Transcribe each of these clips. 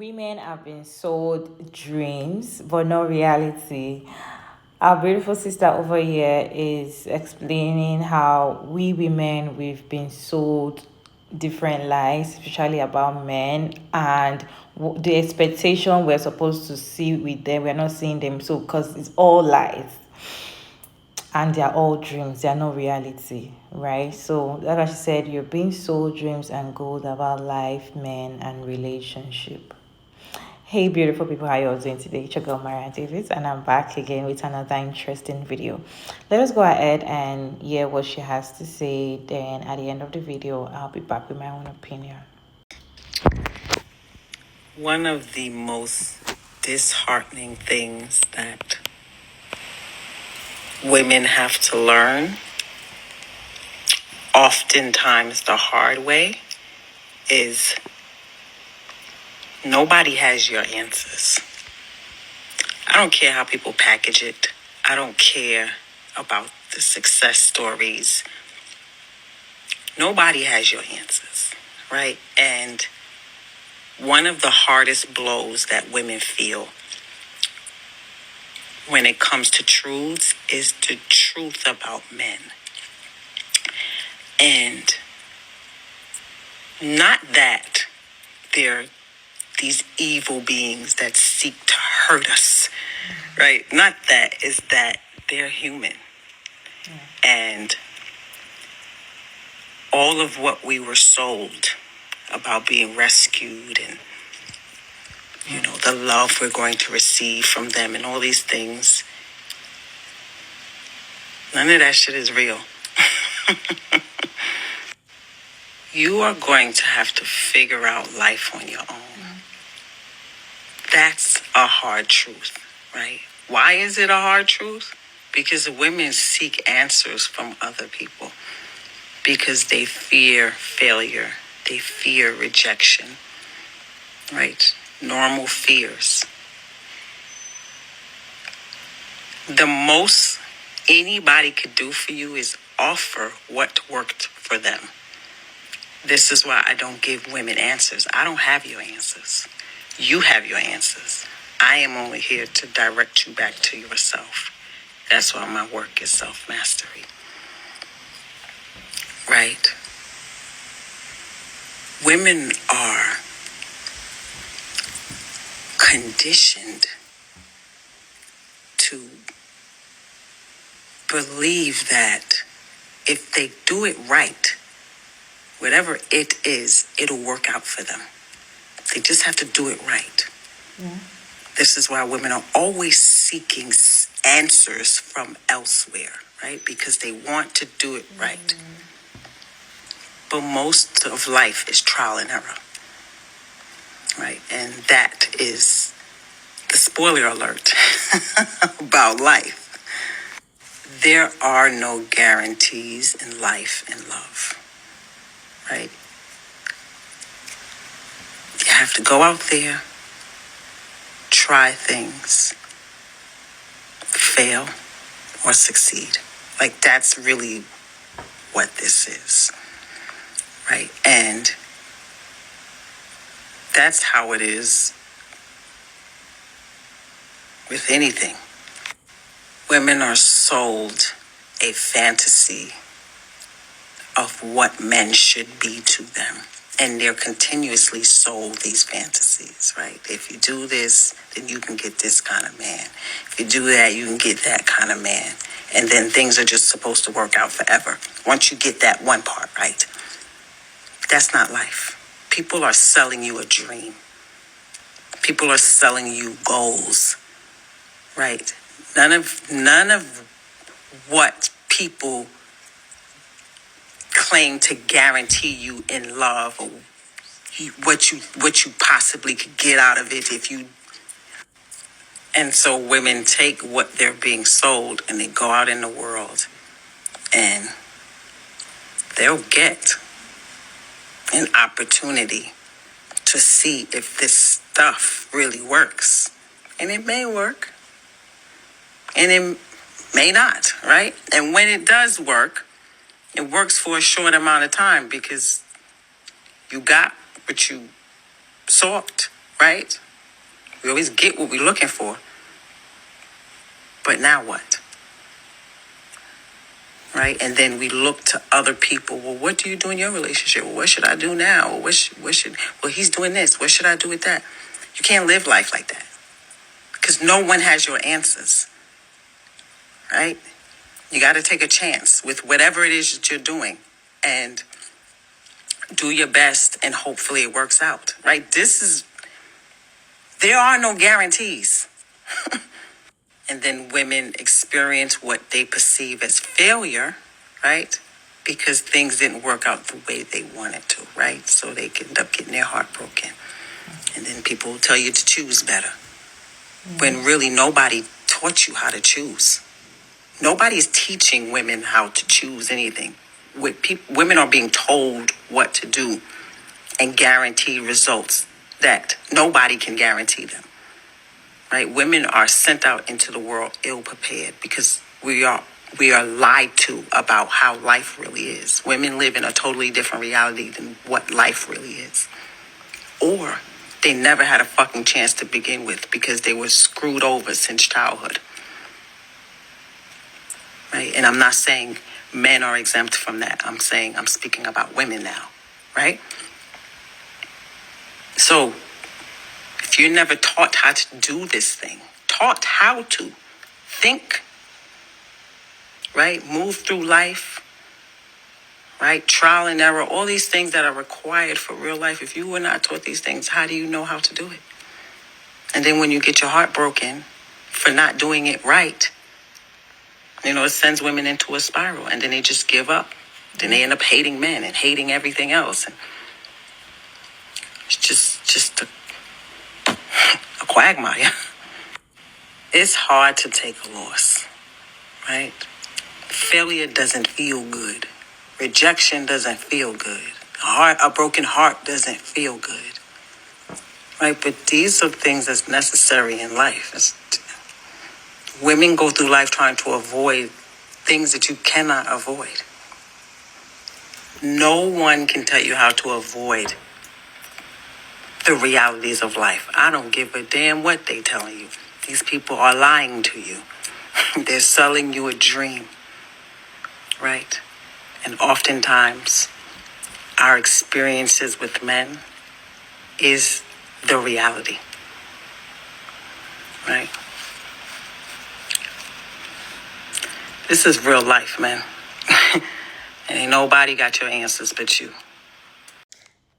Women have been sold dreams, but not reality. Our beautiful sister over here is explaining how we women we've been sold different lies, especially about men, and the expectation we're supposed to see with them, we're not seeing them. So, because it's all lies and they're all dreams, they're not reality, right? So like I said, you're being sold dreams and gold about life, men, and relationship. Hey beautiful people, how you all doing today? It's your girl Mariah Davis, and I'm back again with another interesting video. Let us go ahead and hear what she has to say. Then at the end of the video, I'll be back with my own opinion. One of the most disheartening things that women have to learn, oftentimes the hard way, is nobody has your answers. I don't care how people package it. I don't care about the success stories. Nobody has your answers, right? And one of the hardest blows that women feel when it comes to truths is the truth about men. And not that they're these evil beings that seek to hurt us, right? Not that, is that they're human. And all of what we were sold about being rescued and, the love we're going to receive from them and all these things, none of that shit is real. You are going to have to figure out life on your own. That's a hard truth, right? Why is it a hard truth? Because women seek answers from other people. Because they fear failure. They fear rejection, right? Normal fears. The most anybody could do for you is offer what worked for them. This is why I don't give women answers. I don't have your answers. You have your answers. I am only here to direct you back to yourself. That's why my work is self-mastery. Right? Women are conditioned to believe that if they do it right, whatever it is, it'll work out for them. They just have to do it right. Yeah. This is why women are always seeking answers from elsewhere, right? Because they want to do it right. But most of life is trial and error, right? And that is the spoiler alert about life. There are no guarantees in life and love, right? You have to go out there, try things, fail, or succeed. Like, that's really what this is, right? And that's how it is with anything. Women are sold a fantasy of what men should be to them. And they're continuously sold these fantasies, right? If you do this, then you can get this kind of man. If you do that, you can get that kind of man. And then things are just supposed to work out forever. Once you get that one part right. That's not life. People are selling you a dream. People are selling you goals, right? None of what people claim to guarantee you in love, or what you possibly could get out of it if you. And so women take what they're being sold and they go out in the world and they'll get an opportunity to see if this stuff really works. And it may work and it may not, right? And when it does work, it works for a short amount of time because you got what you sought, right? We always get what we're looking for. But now what? Right? And then we look to other people. Well, what do you do in your relationship? Well, what should I do now? Well, he's doing this. What should I do with that? You can't live life like that because no one has your answers, right? You got to take a chance with whatever it is that you're doing and do your best, and hopefully it works out, right? There are no guarantees. And then women experience what they perceive as failure, right? Because things didn't work out the way they wanted to, right? So they end up getting their heart broken. And then people will tell you to choose better. When really nobody taught you how to choose. Nobody is teaching women how to choose anything. Women are being told what to do and guaranteed results that nobody can guarantee them. Right? Women are sent out into the world ill prepared because we are lied to about how life really is. Women live in a totally different reality than what life really is. Or they never had a fucking chance to begin with because they were screwed over since childhood. Right? And I'm not saying men are exempt from that. I'm speaking about women now. Right? So if you're never taught how to do this thing, taught how to think, right? Move through life, right? Trial and error, all these things that are required for real life. If you were not taught these things, how do you know how to do it? And then when you get your heart broken for not doing it right, it sends women into a spiral, and then they just give up. Then they end up hating men and hating everything else. And it's just a quagmire. It's hard to take a loss, right? Failure doesn't feel good. Rejection doesn't feel good. A broken heart doesn't feel good, right? But these are things that's necessary in life. Women go through life trying to avoid things that you cannot avoid. No one can tell you how to avoid the realities of life. I don't give a damn what they telling you. These people are lying to you. They're selling you a dream, right? And oftentimes, our experiences with men is the reality, right? This is real life, man. And ain't nobody got your answers but you.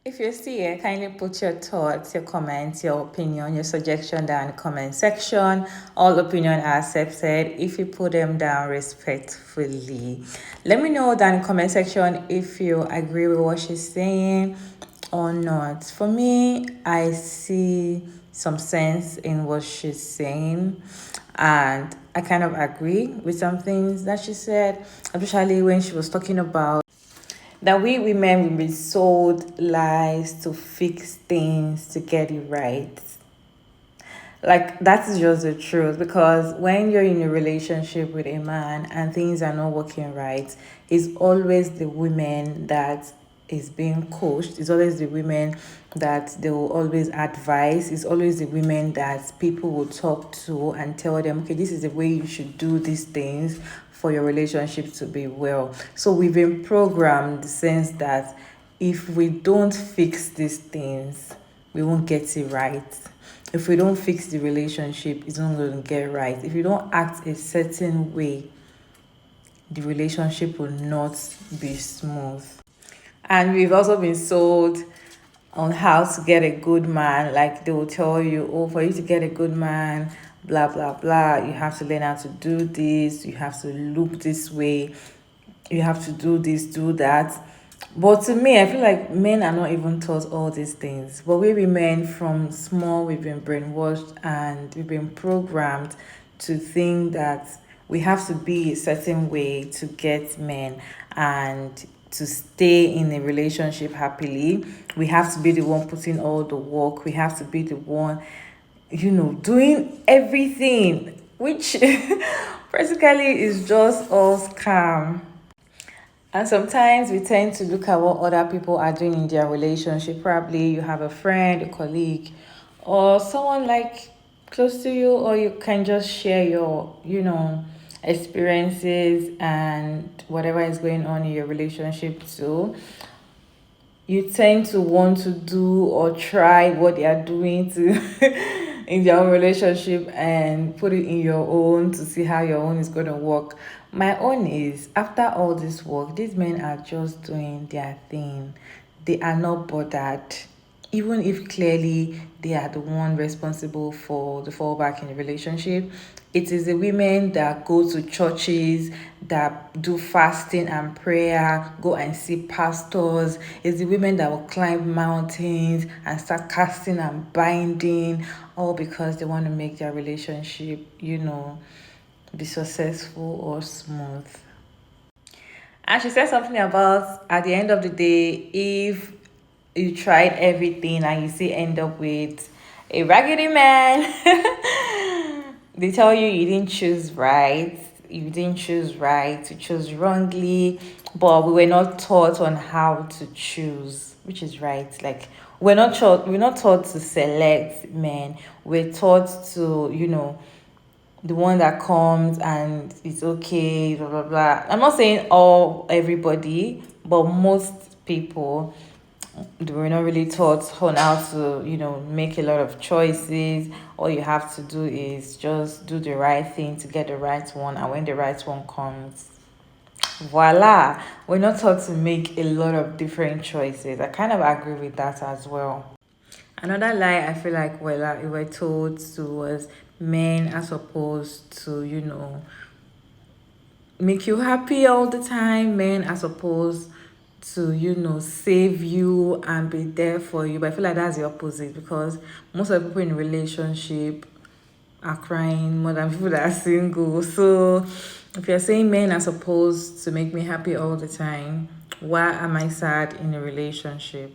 If you're still here, kindly put your thoughts, your comments, your opinion, your suggestion down in the comment section. All opinion are accepted if you put them down respectfully. Let me know down in the comment section if you agree with what she's saying or not. For me, I see some sense in what she's saying, and I kind of agree with some things that she said, especially when she was talking about that we women will be sold lies to fix things to get it right. Like, that is just the truth, because when you're in a relationship with a man and things are not working right, it's always the women that is being coached. It's always the women that they will always advise. It's always the women that people will talk to and tell them, okay, this is the way you should do these things for your relationship to be well. So we've been programmed in the sense that if we don't fix these things, we won't get it right. If we don't fix the relationship, it's not going to get right. If you don't act a certain way, the relationship will not be smooth. And we've also been sold on how to get a good man. Like, they will tell you, oh, for you to get a good man, blah blah blah, you have to learn how to do this, you have to look this way, you have to do this, do that. But to me, I feel like men are not even taught all these things. But we women, from small, we've been brainwashed and we've been programmed to think that we have to be a certain way to get men and to stay in a relationship happily. We have to be the one putting all the work. We have to be the one, doing everything, which basically is just all scam. And sometimes we tend to look at what other people are doing in their relationship. Probably you have a friend, a colleague, or someone like close to you, or you can just share your, experiences and whatever is going on in your relationship too. You tend to want to do or try what they are doing to in their own relationship and put it in your own to see how your own is going to work. My own is, after all this work, these men are just doing their thing. They are not bothered, even if clearly they are the one responsible for the fallback in the relationship. It is the women that go to churches, that do fasting and prayer, go and see pastors. It's the women that will climb mountains and start casting and binding, all because they want to make their relationship, be successful or smooth. And she said something about, at the end of the day, if you tried everything and you still end up with a raggedy man, they tell you you didn't choose right. You didn't choose right, you chose wrongly, but we were not taught on how to choose, which is right. Like, we're not taught to select men. We're taught to, the one that comes and it's okay, blah blah blah. I'm not saying everybody, but most people, they were not really taught on how to, make a lot of choices. All you have to do is just do the right thing to get the right one, and when the right one comes, voila. We're not taught to make a lot of different choices. I kind of agree with that as well. Another lie I feel like we were told to was, men are supposed to, make you happy all the time. Men are supposed to, save you and be there for you. But I feel like that's the opposite, because most of the people in relationship are crying more than people that are single. So if you're saying men are supposed to make me happy all the time, why am I sad in a relationship?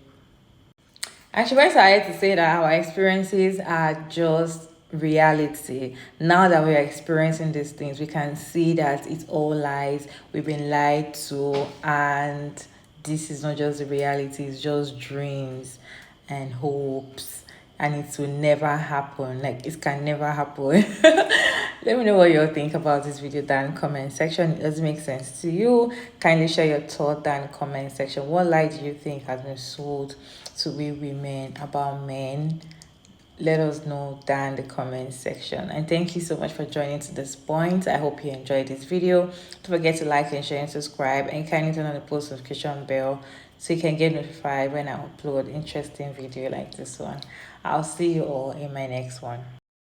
And she went ahead to say that our experiences are just reality. Now that we're experiencing these things, we can see that it's all lies. We've been lied to, and this is not just the reality, it's just dreams and hopes. And it will never happen. Like, it can never happen. Let me know what you think about this video down in the comment section. It does make sense to you? Kindly share your thought down in the comment section. What lie do you think has been sold to we women about men? Let us know down in the comment section. And thank you so much for joining to this point. I hope you enjoyed this video. Don't forget to like and share and subscribe, and kindly turn on the post notification bell so you can get notified when I upload interesting video like this one. I'll see you all in my next one.